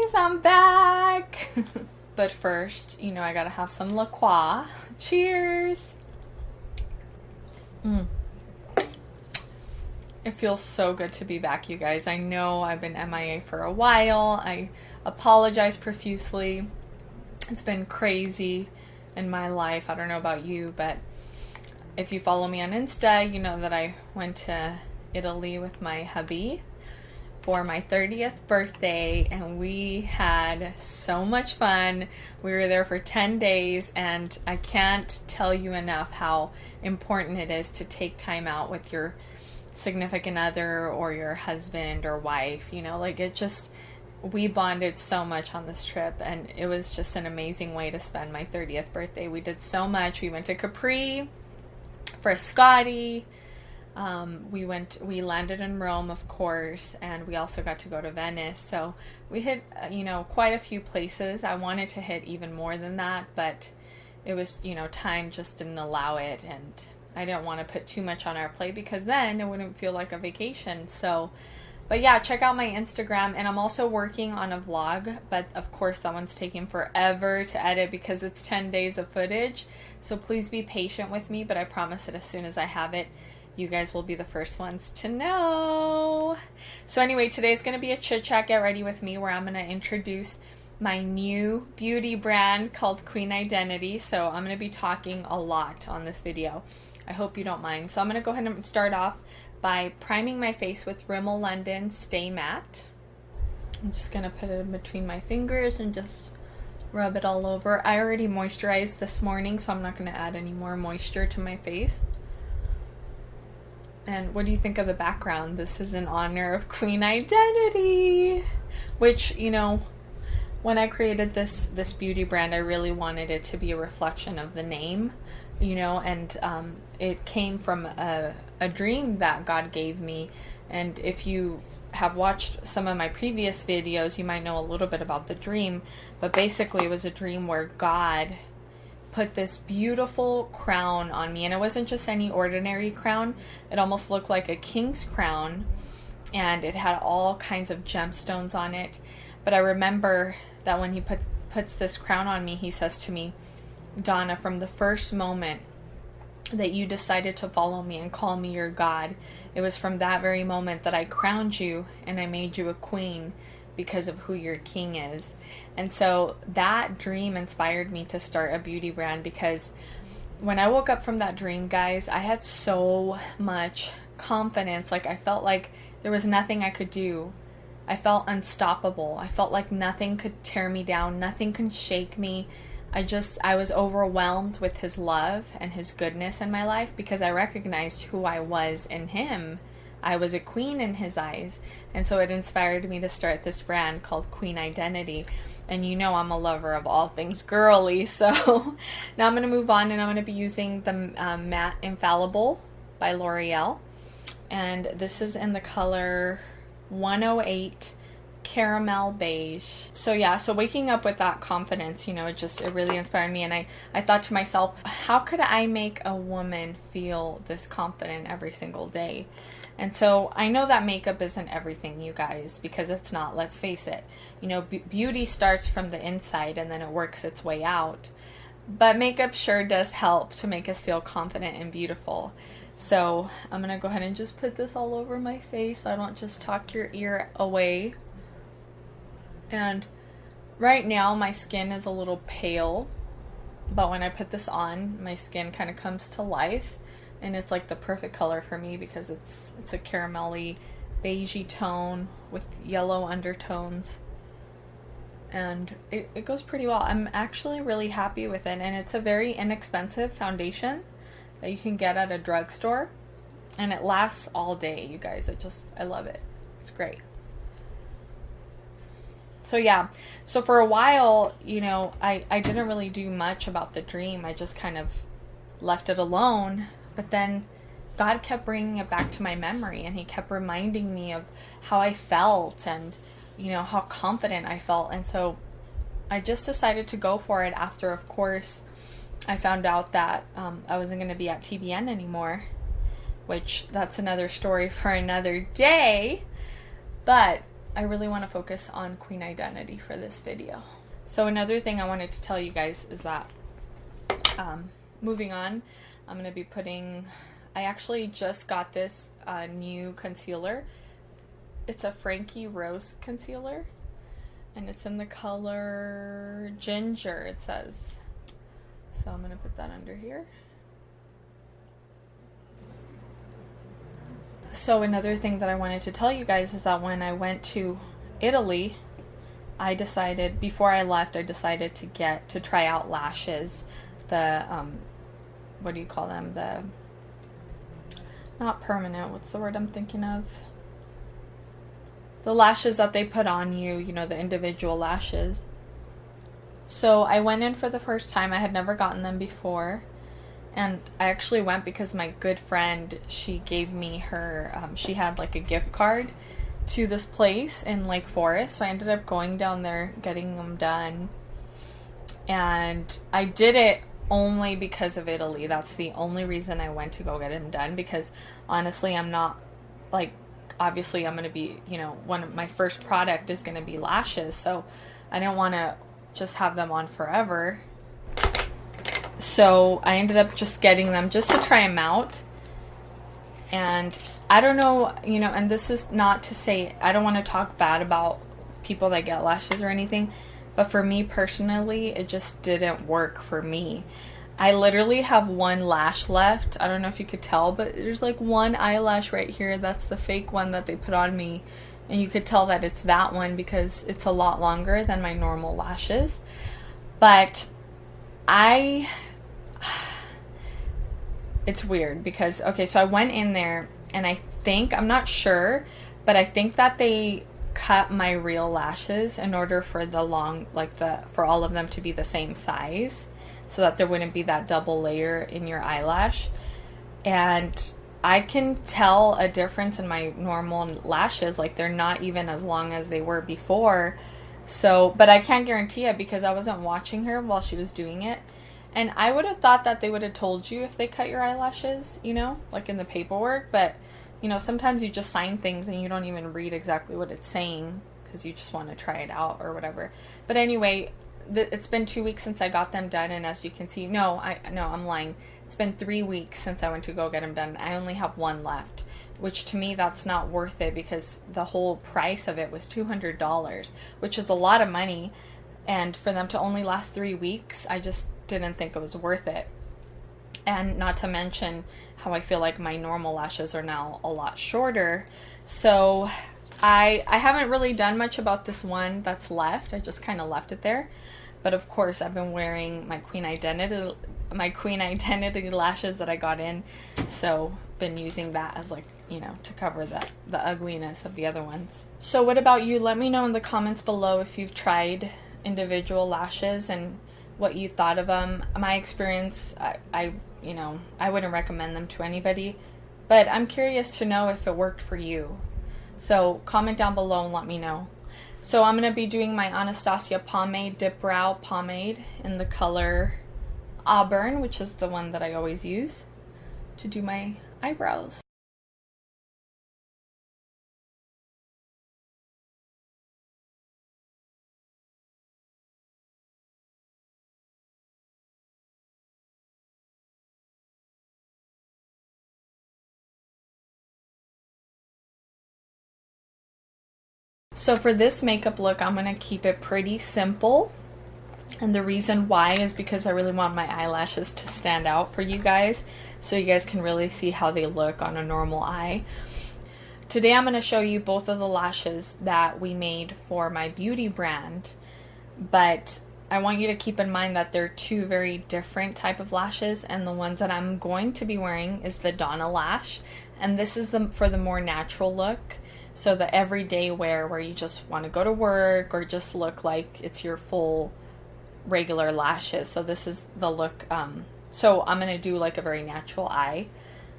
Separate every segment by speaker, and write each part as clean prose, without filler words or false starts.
Speaker 1: guys, I'm back. But first, you know, I gotta have some La Croix. Cheers. It feels so good to be back, you guys. I know I've been MIA for a while. I apologize profusely. It's been crazy in my life. I don't know about you, but if you follow me on Insta, you know that I went to Italy with my hubby for my 30th birthday, and we had so much fun. We were there for 10 days, and I can't tell you enough how important it is to take time out with your significant other or your husband or wife. You know, like, it just, we bonded so much on this trip, and it was just an amazing way to spend my 30th birthday. We did so much. We went to Capri for Scotty. We landed in Rome, of course, and we also got to go to Venice. So we hit, you know, quite a few places. I wanted to hit even more than that, but it was, you know, time just didn't allow it, and I didn't want to put too much on our plate because then it wouldn't feel like a vacation. So, but yeah, check out my Instagram, and I'm also working on a vlog, but of course that one's taking forever to edit because it's 10 days of footage. So please be patient with me, but I promise that as soon as I have it, you guys will be the first ones to know. So anyway, today's going to be a chit chat, get ready with me, where I'm going to introduce my new beauty brand called Queen Identity. So I'm going to be talking a lot on this video. I hope you don't mind. So I'm going to go ahead and start off by priming my face with Rimmel London Stay Matte. I'm just going to put it in between my fingers and just rub it all over. I already moisturized this morning, so I'm not going to add any more moisture to my face. And what do you think of the background? This is in honor of Queen Identity, which, you know, when I created this beauty brand, I really wanted it to be a reflection of the name, you know, and it came from a dream that God gave me. And if you have watched some of my previous videos, you might know a little bit about the dream, but basically it was a dream where God put this beautiful crown on me, and it wasn't just any ordinary crown. It almost looked like a king's crown, and it had all kinds of gemstones on it. But I remember that when he puts this crown on me, he says to me, Donna, from the first moment that you decided to follow me and call me your God, it was from that very moment that I crowned you and I made you a queen because of who your king is. And so that dream inspired me to start a beauty brand, because when I woke up from that dream, guys, I had so much confidence. Like, I felt like there was nothing I could do. I felt unstoppable. I felt like nothing could tear me down. Nothing could shake me. I was overwhelmed with his love and his goodness in my life, because I recognized who I was in him. I was a queen in his eyes. And so it inspired me to start this brand called Queen Identity. And you know I'm a lover of all things girly. So now I'm going to move on, and I'm going to be using the Matte Infallible by L'Oreal. And this is in the color 108 Caramel Beige. So yeah, so waking up with that confidence, you know, it really inspired me. And I thought to myself, how could I make a woman feel this confident every single day? And so I know that makeup isn't everything, you guys, because it's not. Let's face it. You know, beauty starts from the inside and then it works its way out. But makeup sure does help to make us feel confident and beautiful. So I'm going to go ahead and just put this all over my face so I don't just talk your ear away. And right now my skin is a little pale, but when I put this on, my skin kind of comes to life. And it's like the perfect color for me, because it's a caramelly, beigey tone with yellow undertones. And it goes pretty well. I'm actually really happy with it. And it's a very inexpensive foundation that you can get at a drugstore. And it lasts all day, you guys. I love it. It's great. So yeah, so for a while, you know, I didn't really do much about the dream. I just kind of left it alone. But then God kept bringing it back to my memory, and he kept reminding me of how I felt and, you know, how confident I felt. And so I just decided to go for it after, of course, I found out that I wasn't going to be at TBN anymore, which that's another story for another day. But I really want to focus on queen identity for this video. So another thing I wanted to tell you guys is that moving on, I'm going to be putting, I actually just got this new concealer. It's a Frankie Rose concealer, and it's in the color Ginger, it says. So I'm going to put that under here. So another thing that I wanted to tell you guys is that when I went to Italy, I decided, before I left, I decided to try out lashes. The, what do you call them? The, not permanent, what's the word I'm thinking of? The lashes that they put on you, you know, the individual lashes. So I went in for the first time. I had never gotten them before. And I actually went because my good friend, she gave me her, she had like a gift card to this place in Lake Forest. So I ended up going down there, getting them done. And I did it only because of Italy. That's the only reason I went to go get them done. Because honestly, I'm not, like, obviously I'm going to be, you know, one of my first product is going to be lashes. So I didn't want to just have them on forever. So I ended up just getting them just to try them out. And I don't know, you know, and this is not to say, I don't want to talk bad about people that get lashes or anything, but for me personally, it just didn't work for me. I literally have one lash left. I don't know if you could tell, but there's like one eyelash right here. That's the fake one that they put on me. And you could tell that it's that one because it's a lot longer than my normal lashes. But it's weird because, okay, so I went in there and I think, I'm not sure, but I think that they cut my real lashes in order for the long, like for all of them to be the same size so that there wouldn't be that double layer in your eyelash. And I can tell a difference in my normal lashes, like they're not even as long as they were before. So, but I can't guarantee it because I wasn't watching her while she was doing it. And I would have thought that they would have told you if they cut your eyelashes, you know, like in the paperwork. But, you know, sometimes you just sign things and you don't even read exactly what it's saying because you just want to try it out or whatever. But anyway, it's been 2 weeks since I got them done. And as you can see, no, I'm lying. It's been 3 weeks since I went to go get them done. I only have one left, which to me, that's not worth it because the whole price of it was $200, which is a lot of money. And for them to only last 3 weeks, I just didn't think it was worth it. And not to mention how I feel like my normal lashes are now a lot shorter. So I haven't really done much about this one that's left. I just kind of left it there. But of course, I've been wearing my queen identity lashes that I got in. So been using that as, like, you know, to cover the ugliness of the other ones. So what about you? Let me know in the comments below if you've tried individual lashes and what you thought of them. My experience, I wouldn't recommend them to anybody, but I'm curious to know if it worked for you. So comment down below and let me know. So I'm going to be doing my Anastasia Pomade Dip Brow Pomade in the color Auburn, which is the one that I always use to do my eyebrows. So for this makeup look, I'm going to keep it pretty simple. And the reason why is because I really want my eyelashes to stand out for you guys, so you guys can really see how they look on a normal eye. Today I'm going to show you both of the lashes that we made for my beauty brand, but I want you to keep in mind that they're two very different type of lashes, and the ones that I'm going to be wearing is the Donna lash, and this is for the more natural look. So the everyday wear where you just want to go to work or just look like it's your full regular lashes. So this is the look. So I'm going to do like a very natural eye.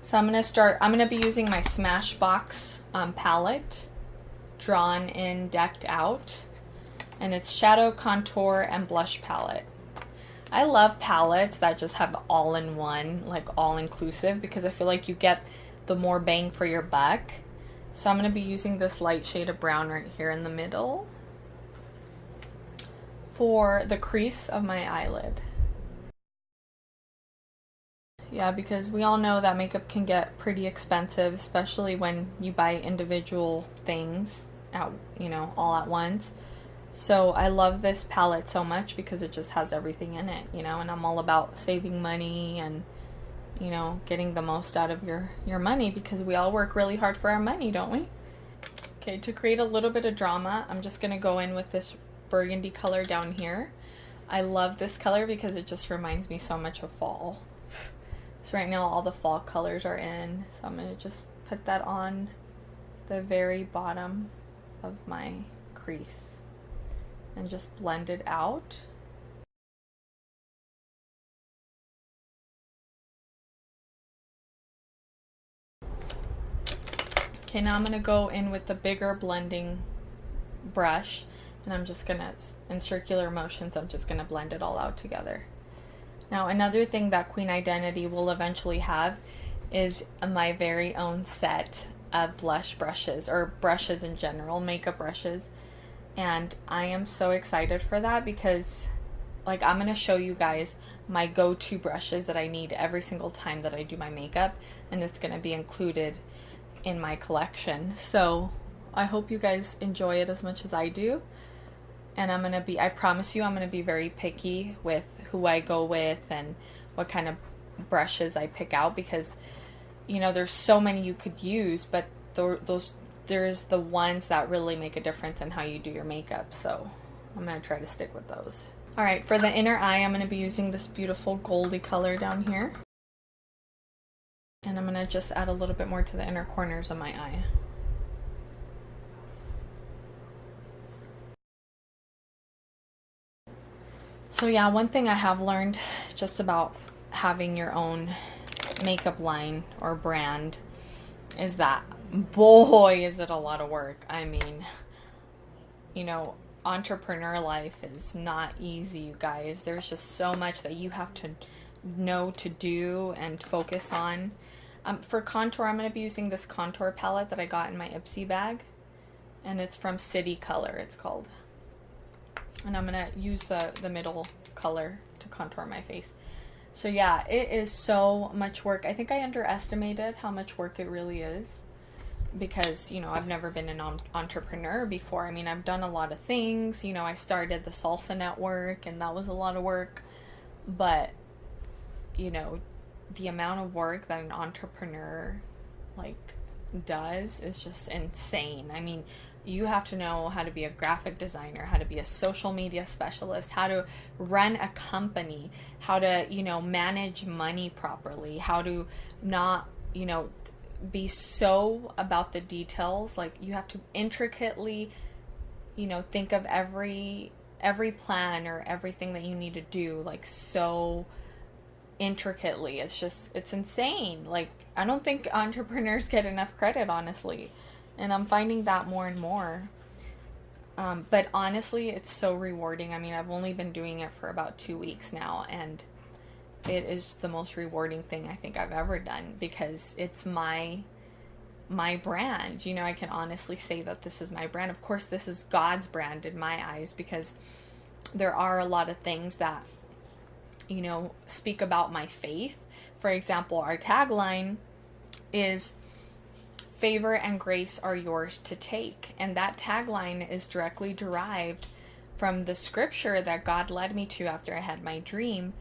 Speaker 1: So I'm going to be using my Smashbox palette, Drawn In, Decked Out. And it's Shadow, Contour, and Blush palette. I love palettes that just have all-in-one, like all-inclusive, because I feel like you get the more bang for your buck. So I'm going to be using this light shade of brown right here in the middle for the crease of my eyelid. Yeah, because we all know that makeup can get pretty expensive, especially when you buy individual things at, you know, all at once. So I love this palette so much because it just has everything in it, you know, and I'm all about saving money and, you know, getting the most out of your money, because we all work really hard for our money, don't we? Okay, to create a little bit of drama, I'm just going to go in with this burgundy color down here. I love this color because it just reminds me so much of fall. So right now all the fall colors are in, so I'm going to just put that on the very bottom of my crease and just blend it out. Okay, now I'm going to go in with the bigger blending brush, and I'm just going to, in circular motions, I'm just going to blend it all out together. Now, another thing that Queen Identity will eventually have is my very own set of blush brushes, or brushes in general, makeup brushes. And I am so excited for that because, like, I'm going to show you guys my go-to brushes that I need every single time that I do my makeup, and it's going to be included in my collection. So I hope you guys enjoy it as much as I do. And I promise you, I'm going to be very picky with who I go with and what kind of brushes I pick out, because, you know, there's so many you could use, but there's the ones that really make a difference in how you do your makeup. So I'm going to try to stick with those. Alright, for the inner eye, I'm going to be using this beautiful goldy color down here. And I'm going to just add a little bit more to the inner corners of my eye. So yeah, one thing I have learned just about having your own makeup line or brand is that, boy, is it a lot of work. I mean, you know, entrepreneur life is not easy, you guys. There's just so much that you have to know to do and focus on. For contour, I'm going to be using this contour palette that I got in my Ipsy bag, and it's from City Color, it's called. And I'm going to use the middle color to contour my face. So yeah, it is so much work. I think I underestimated how much work it really is, because, you know, I've never been an entrepreneur before. I mean, I've done a lot of things. You know, I started the Salsa Network, and that was a lot of work. But, you know, the amount of work that an entrepreneur, like, does is just insane. I mean, you have to know how to be a graphic designer, how to be a social media specialist, how to run a company, how to, you know, manage money properly, how to not, you know, be so about the details. Like, you have to intricately, you know, think of every plan or everything that you need to do, like, so intricately. It's insane. Like, I don't think entrepreneurs get enough credit, honestly, and I'm finding that more and more. But honestly, it's so rewarding. I mean, I've only been doing it for about 2 weeks now, and it is the most rewarding thing I think I've ever done, because it's my brand. You know, I can honestly say that this is my brand. Of course, this is God's brand in my eyes, because there are a lot of things that, you know, speak about my faith. For example, our tagline is "Favor and grace are yours to take." And that tagline is directly derived from the scripture that God led me to after I had my dream,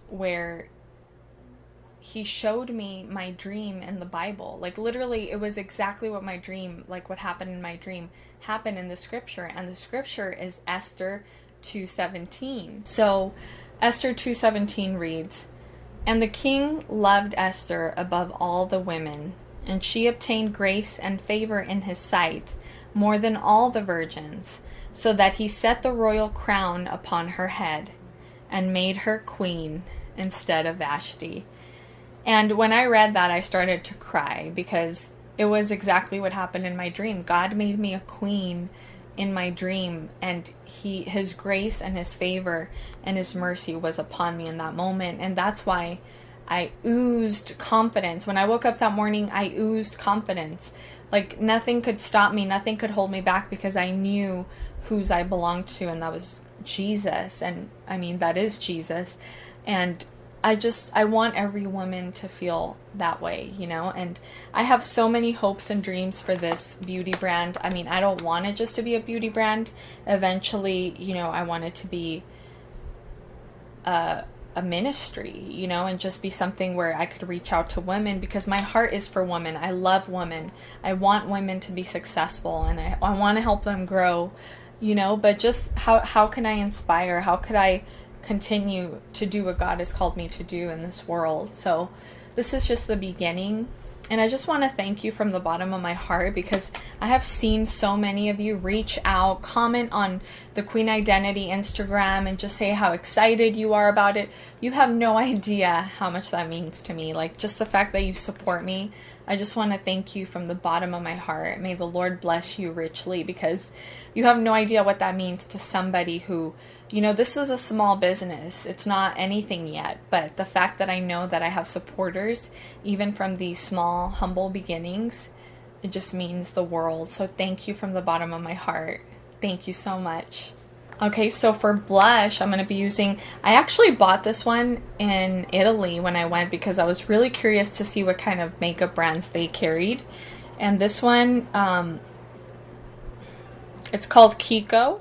Speaker 1: where he showed me my dream in the Bible. Like, literally, it was exactly what my dream, like what happened in my dream, happened in the scripture. And the scripture is Esther 2:17. So Esther 2:17 reads, "And the king loved Esther above all the women, and she obtained grace and favor in his sight more than all the virgins, so that he set the royal crown upon her head and made her queen instead of Vashti." And when I read that, I started to cry, because it was exactly what happened in my dream. God made me a queen in my dream, and his grace and his favor and his mercy was upon me in that moment. And that's why I oozed confidence. When I woke up that morning, I oozed confidence. Like nothing could stop me, nothing could hold me back, because I knew whose I belonged to, and that was Jesus. And I mean, that is Jesus. And I want every woman to feel that way, you know? And I have so many hopes and dreams for this beauty brand. I mean, I don't want it just to be a beauty brand. Eventually, you know, I want it to be a ministry, you know, and just be something where I could reach out to women, because my heart is for women. I love women. I want women to be successful, and I want to help them grow, you know, but just how can I inspire? How could I continue to do what God has called me to do in this world? So this is just the beginning. And I just want to thank you from the bottom of my heart, because I have seen so many of you reach out, comment on the Queen Identity Instagram, and just say how excited you are about it. You have no idea how much that means to me. Like, just the fact that you support me. I just want to thank you from the bottom of my heart. May the Lord bless you richly, because you have no idea what that means to somebody who, you know, this is a small business. It's not anything yet, but the fact that I know that I have supporters, even from these small, humble beginnings, it just means the world. So thank you from the bottom of my heart. Thank you so much. Okay, so for blush, I'm going to be using, I actually bought this one in Italy when I went, because I was really curious to see what kind of makeup brands they carried. And this one, it's called Kiko,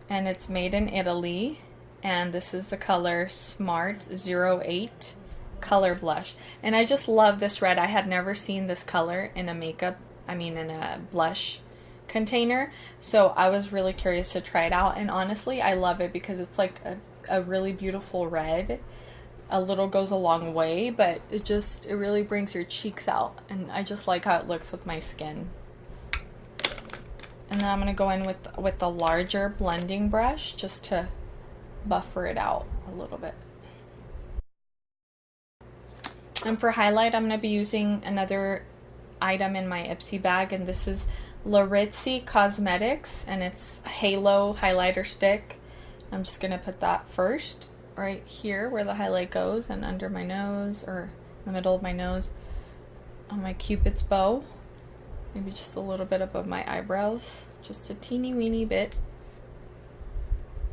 Speaker 1: and it's made in Italy. And this is the color Smart 08 Color Blush. And I just love this red. I had never seen this color in a in a blush container, so I was really curious to try it out. And honestly, I love it, because it's like a really beautiful red. A little goes a long way, but it really brings your cheeks out, and I just like how it looks with my skin. And then I'm going to go in with the larger blending brush, just to buffer it out a little bit. And for highlight, I'm going to be using another item in my Ipsy bag, and this is Larizzi Cosmetics, and it's Halo highlighter stick. I'm just going to put that first right here where the highlight goes, and under my nose, or in the middle of my nose, on my Cupid's bow. Maybe just a little bit above my eyebrows, just a teeny weeny bit.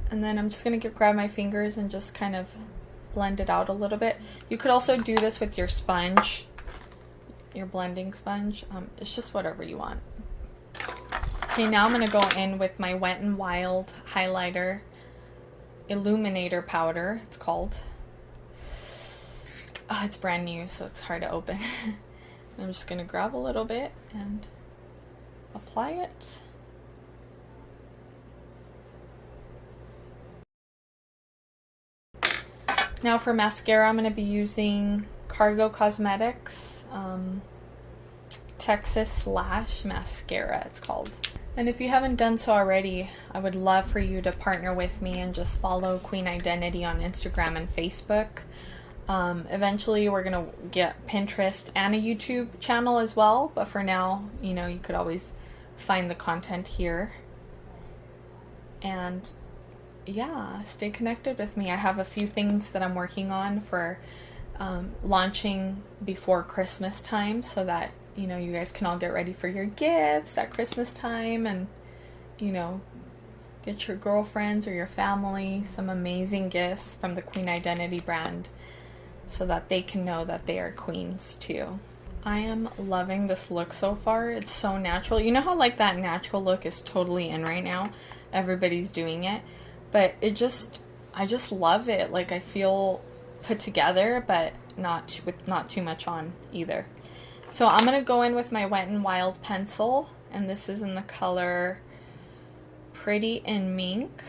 Speaker 1: And then I'm just going to grab my fingers and just kind of blend it out a little bit. You could also do this with your sponge, your blending sponge. It's just whatever you want. Okay, now I'm going to go in with my Wet n Wild highlighter illuminator powder, it's called. Oh, it's brand new, so it's hard to open. I'm just going to grab a little bit and apply it. Now for mascara, I'm going to be using Cargo Cosmetics Texas Slash Mascara, it's called. And if you haven't done so already, I would love for you to partner with me and just follow Queen Identity on Instagram and Facebook. Eventually we're going to get Pinterest and a YouTube channel as well, but for now, you know, you could always find the content here. And yeah, stay connected with me. I have a few things that I'm working on for launching before Christmas time, so that, you know, you guys can all get ready for your gifts at Christmas time, and, you know, get your girlfriends or your family some amazing gifts from the Queen Identity brand, so that they can know that they are queens too. I am loving this look so far. It's so natural. You know how like that natural look is totally in right now? Everybody's doing it. But I just love it. Like, I feel put together, but not too much on either. So I'm going to go in with my Wet n Wild pencil, and this is in the color Pretty in Mink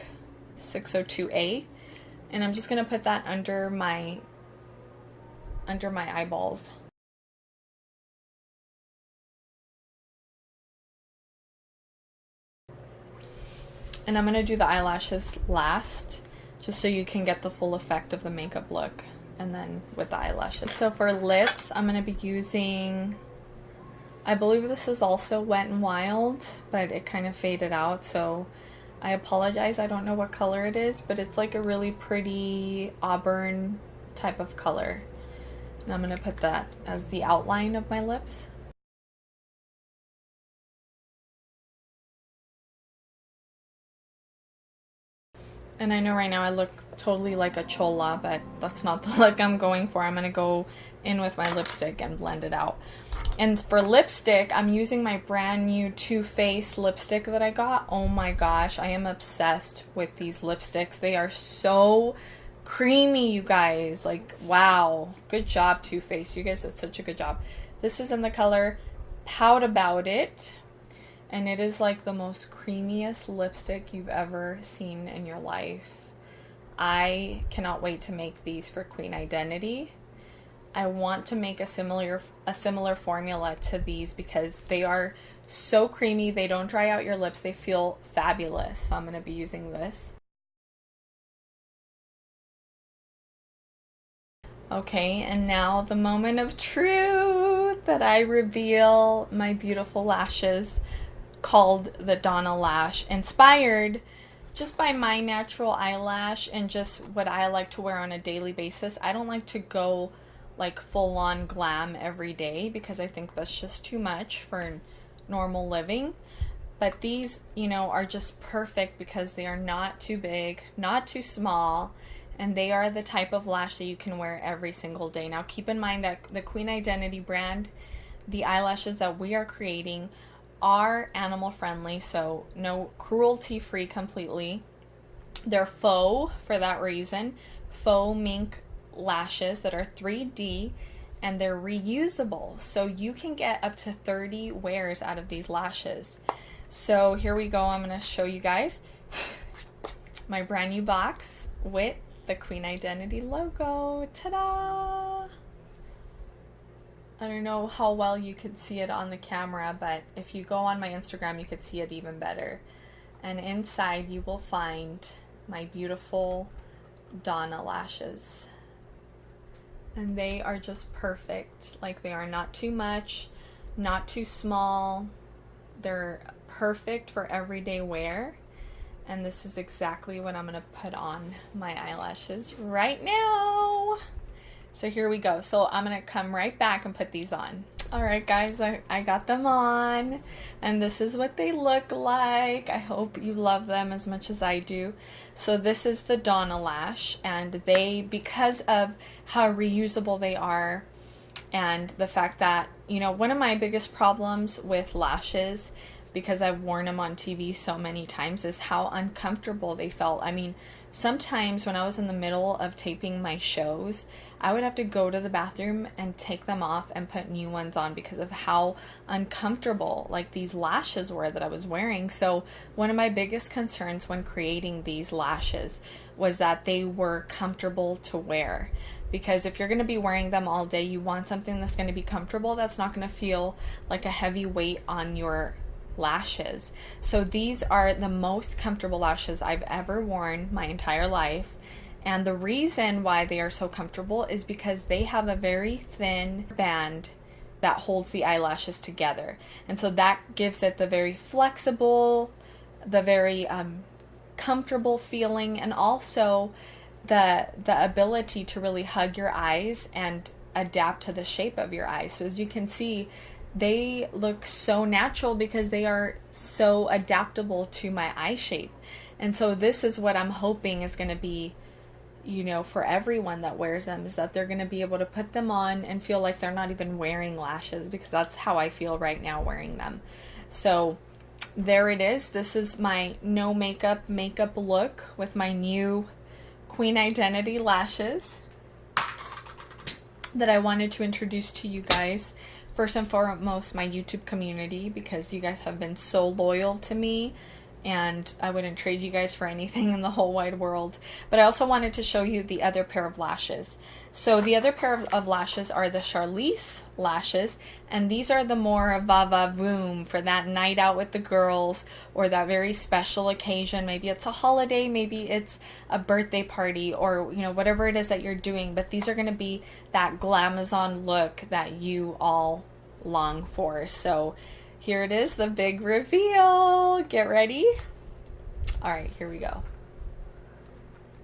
Speaker 1: 602A. And I'm just going to put that under my eyeballs. And I'm going to do the eyelashes last, just so you can get the full effect of the makeup look, and then with the eyelashes. So for lips, I'm going to be using, I believe this is also Wet n Wild, but it kind of faded out, so I apologize. I don't know what color it is, but it's like a really pretty auburn type of color. And I'm going to put that as the outline of my lips. And I know right now I look totally like a chola, but that's not the look I'm going for. I'm going to go in with my lipstick and blend it out. And for lipstick, I'm using my brand new Too Faced lipstick that I got. Oh my gosh, I am obsessed with these lipsticks. They are so creamy, you guys. Like, wow. Good job, Too Faced. You guys did such a good job. This is in the color Pout About It. And it is like the most creamiest lipstick you've ever seen in your life. I cannot wait to make these for Queen Identity. I want to make a similar formula to these because they are so creamy. They don't dry out your lips. They feel fabulous. So I'm going to be using this. Okay, and now the moment of truth that I reveal my beautiful lashes, called the Donna lash, inspired just by my natural eyelash and just what I like to wear on a daily basis. I don't like to go like full on glam every day because I think that's just too much for normal living. But these, you know, are just perfect because they are not too big, not too small, and they are the type of lash that you can wear every single day. Now keep in mind that the Queen Identity brand, the eyelashes that we are creating are animal friendly, so no, cruelty free completely. They're faux for that reason, faux mink lashes that are 3D, and they're reusable, so you can get up to 30 wears out of these lashes. So here we go. I'm going to show you guys my brand new box with the Queen Identity logo. Ta-da! I don't know how well you could see it on the camera, but if you go on my Instagram, you could see it even better. And inside you will find my beautiful Donna lashes. And they are just perfect. Like, they are not too much, not too small. They're perfect for everyday wear. And this is exactly what I'm going to put on my eyelashes right now. So here we go. So I'm going to come right back and put these on. Alright guys, I got them on, and this is what they look like. I hope you love them as much as I do. So this is the Donna lash, and they, because of how reusable they are, and the fact that, you know, one of my biggest problems with lashes, because I've worn them on TV so many times, is how uncomfortable they felt. I mean, sometimes when I was in the middle of taping my shows, I would have to go to the bathroom and take them off and put new ones on because of how uncomfortable like these lashes were that I was wearing. So one of my biggest concerns when creating these lashes was that they were comfortable to wear. Because if you're going to be wearing them all day, you want something that's going to be comfortable, that's not going to feel like a heavy weight on your lashes. So these are the most comfortable lashes I've ever worn my entire life. And the reason why they are so comfortable is because they have a very thin band that holds the eyelashes together. And so that gives it the very flexible, the very comfortable feeling, and also the ability to really hug your eyes and adapt to the shape of your eyes. So as you can see, they look so natural because they are so adaptable to my eye shape. And so this is what I'm hoping is going to be, you know, for everyone that wears them, is that they're going to be able to put them on and feel like they're not even wearing lashes, because that's how I feel right now wearing them. So there it is. This is my no makeup look with my new Queen Identity lashes that I wanted to introduce to you guys. First and foremost, my YouTube community, because you guys have been so loyal to me, and I wouldn't trade you guys for anything in the whole wide world. But I also wanted to show you the other pair of lashes. So the other pair of lashes are the Charlize lashes, and these are the more va-va-voom for that night out with the girls, or that very special occasion. Maybe it's a holiday, maybe it's a birthday party, or, you know, whatever it is that you're doing. But these are going to be that glamazon look that you all long for. So here it is, the big reveal. Get ready. All right, here we go.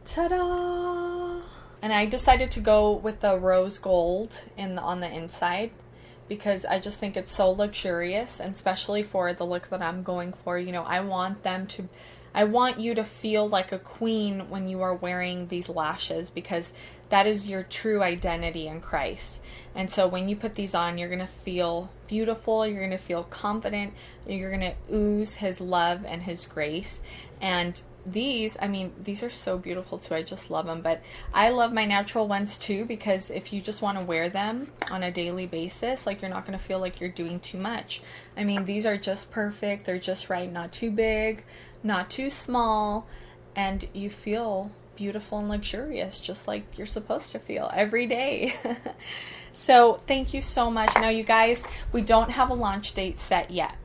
Speaker 1: Ta-da! And I decided to go with the rose gold on the inside because I just think it's so luxurious, and especially for the look that I'm going for. You know, I want you to feel like a queen when you are wearing these lashes, because that is your true identity in Christ. And so when you put these on, you're going to feel beautiful, you're going to feel confident, you're going to ooze His love and His grace. And these are so beautiful too. I just love them. But I love my natural ones too, because if you just want to wear them on a daily basis, like, you're not going to feel like you're doing too much. I mean, these are just perfect. They're just right. Not too big, not too small. And you feel beautiful and luxurious, just like you're supposed to feel every day. So thank you so much. Now, you guys, we don't have a launch date set yet,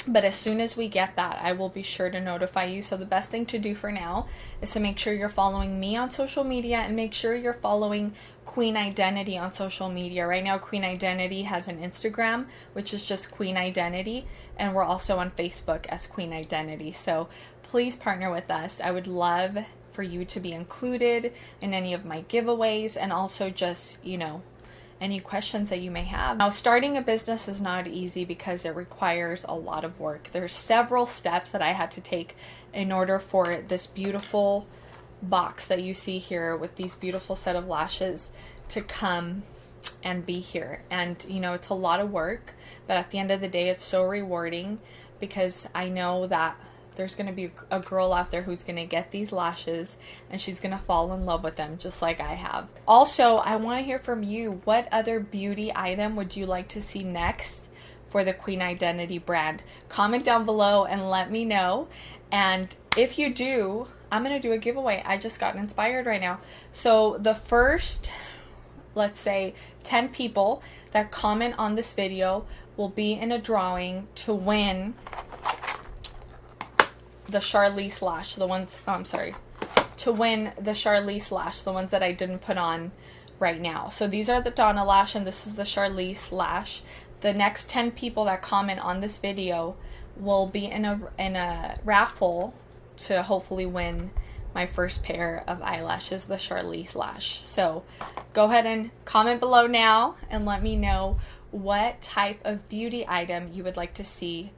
Speaker 1: but as soon as we get that, I will be sure to notify you. So the best thing to do for now is to make sure you're following me on social media, and make sure you're following Queen Identity on social media. Right now, Queen Identity has an Instagram, which is just Queen Identity, and we're also on Facebook as Queen Identity. So please partner with us. I would love for you to be included in any of my giveaways, and also just, you know, any questions that you may have. Now, starting a business is not easy because it requires a lot of work. There's several steps that I had to take in order for this beautiful box that you see here with these beautiful set of lashes to come and be here. And, you know, it's a lot of work, but at the end of the day, it's so rewarding, because I know that there's going to be a girl out there who's going to get these lashes and she's going to fall in love with them just like I have. Also, I want to hear from you. What other beauty item would you like to see next for the Queen Identity brand? Comment down below and let me know. And if you do, I'm going to do a giveaway. I just got inspired right now. So the first, let's say, 10 people that comment on this video will be in a drawing to win the Charlize lash, to win the Charlize lash, the ones that I didn't put on right now. So these are the Donna lash, and this is the Charlize lash. The next 10 people that comment on this video will be in a raffle to hopefully win my first pair of eyelashes, the Charlize lash. So go ahead and comment below now and let me know what type of beauty item you would like to see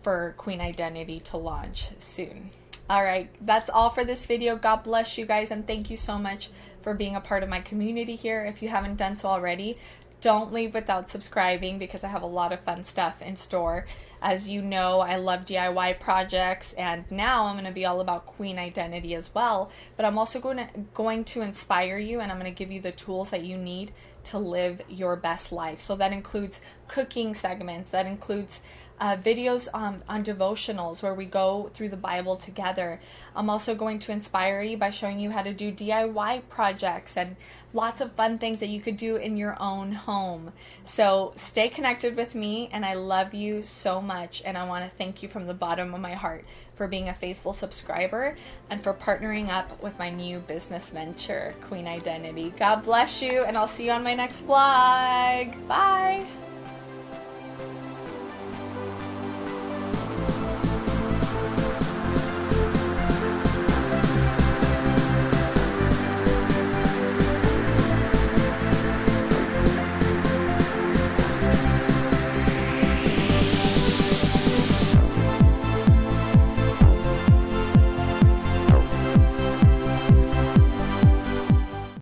Speaker 1: for Queen Identity to launch soon. All right, that's all for this video. God bless you guys, and thank you so much for being a part of my community here. If you haven't done so already, don't leave without subscribing, because I have a lot of fun stuff in store. As you know, I love DIY projects, and now I'm going to be all about Queen Identity as well. But I'm also going to inspire you, and I'm going to give you the tools that you need to live your best life. So that includes cooking segments, that includes videos on devotionals where we go through the Bible together. I'm also going to inspire you by showing you how to do DIY projects and lots of fun things that you could do in your own home. So stay connected with me, and I love you so much, and I want to thank you from the bottom of my heart for being a faithful subscriber and for partnering up with my new business venture, Queen Identity. God bless you, and I'll see you on my next vlog. Bye!